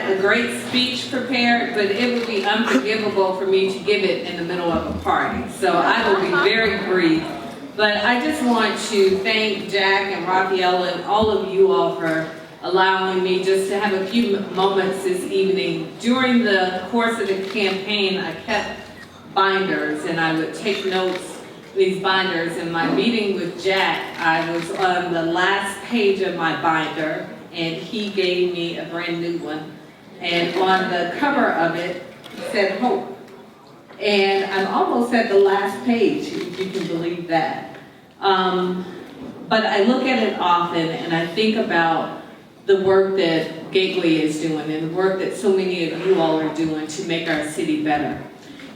had a great speech prepared, but it would be unforgivable for me to give it in the middle of a party. So I will be very brief. But I just want to thank Jack and Raphael and all of you all for allowing me just to have a few moments this evening. During the course of the campaign, I kept binders and I would take notes in these binders. In my meeting with Jack, I was on the last page of my binder and he gave me a brand new one. And on the cover of it, it said hope. And I'm almost at the last page, if you can believe that. But I look at it often and I think about the work that Gateway is doing and the work that so many of you all are doing to make our city better.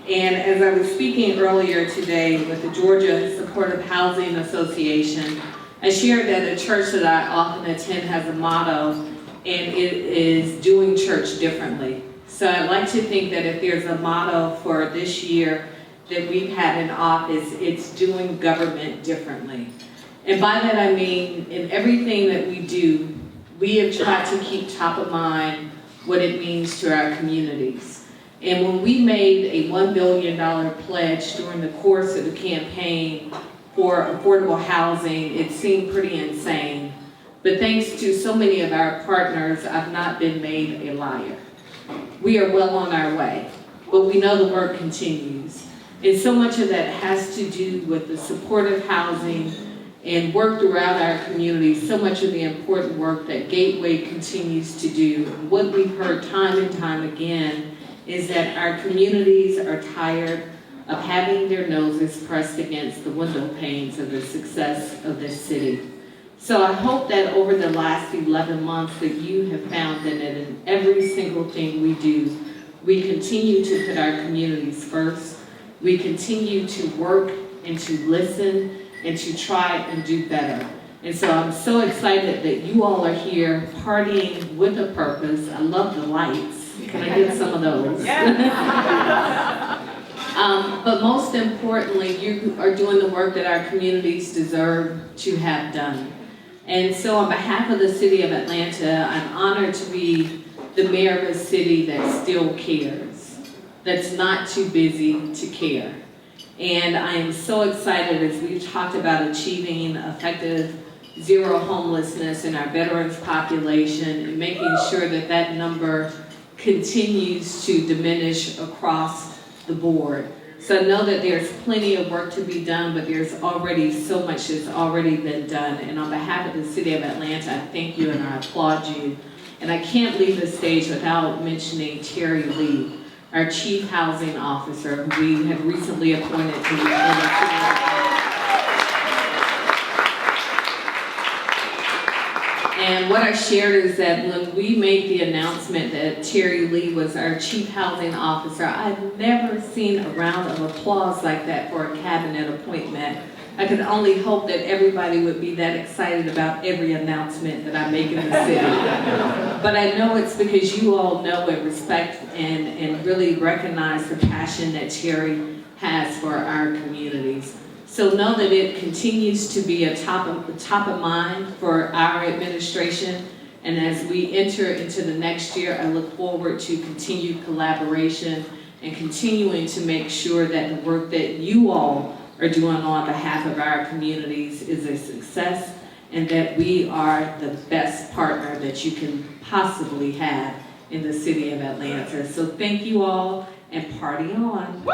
And as I was speaking earlier today with the Georgia Supportive Housing Association, I shared that a church that I often attend has a motto, and it is doing church differently. So I'd like to think that if there's a motto for this year that we've had in office, it's doing government differently. And by that I mean, in everything that we do, we have tried to keep top of mind what it means to our communities. And when we made a $1 billion pledge during the course of the campaign for affordable housing, it seemed pretty insane. But thanks to so many of our partners, I've not been made a liar. We are well on our way, but we know the work continues. And so much of that has to do with the supportive housing and work throughout our community, so much of the important work that Gateway continues to do. What we've heard time and time again is that our communities are tired of having their noses pressed against the window panes of the success of this city. So I hope that over the last 11 months that you have found that in every single thing we do, we continue to put our communities first. We continue to work and to listen and to try and do better. And so I'm so excited that you all are here partying with a purpose. I love the lights. Can I get some of those? But most importantly, you are doing the work that our communities deserve to have done. And so on behalf of the city of Atlanta, I'm honored to be the mayor of a city that still cares, that's not too busy to care. And I am so excited as we've talked about achieving effective zero homelessness in our veterans population and making sure that that number continues to diminish across the board. So I know that there's plenty of work to be done, but there's already so much that's already been done. And on behalf of the city of Atlanta, I thank you and I applaud you. And I can't leave the stage without mentioning Terry Lee, our Chief Housing Officer, who we have recently appointed to the And what I shared is that when we made the announcement that Terry Lee was our Chief Housing Officer, I've never seen a round of applause like that for a cabinet appointment. I could only hope that everybody would be that excited about every announcement that I make in the city. But I know it's because you all know and respect and really recognize the passion that Terry has for our communities. So know that it continues to be a top of mind for our administration. And as we enter into the next year, I look forward to continued collaboration and continuing to make sure that the work that you all are doing on behalf of our communities is a success and that we are the best partner that you can possibly have in the city of Atlanta. So thank you all and party on.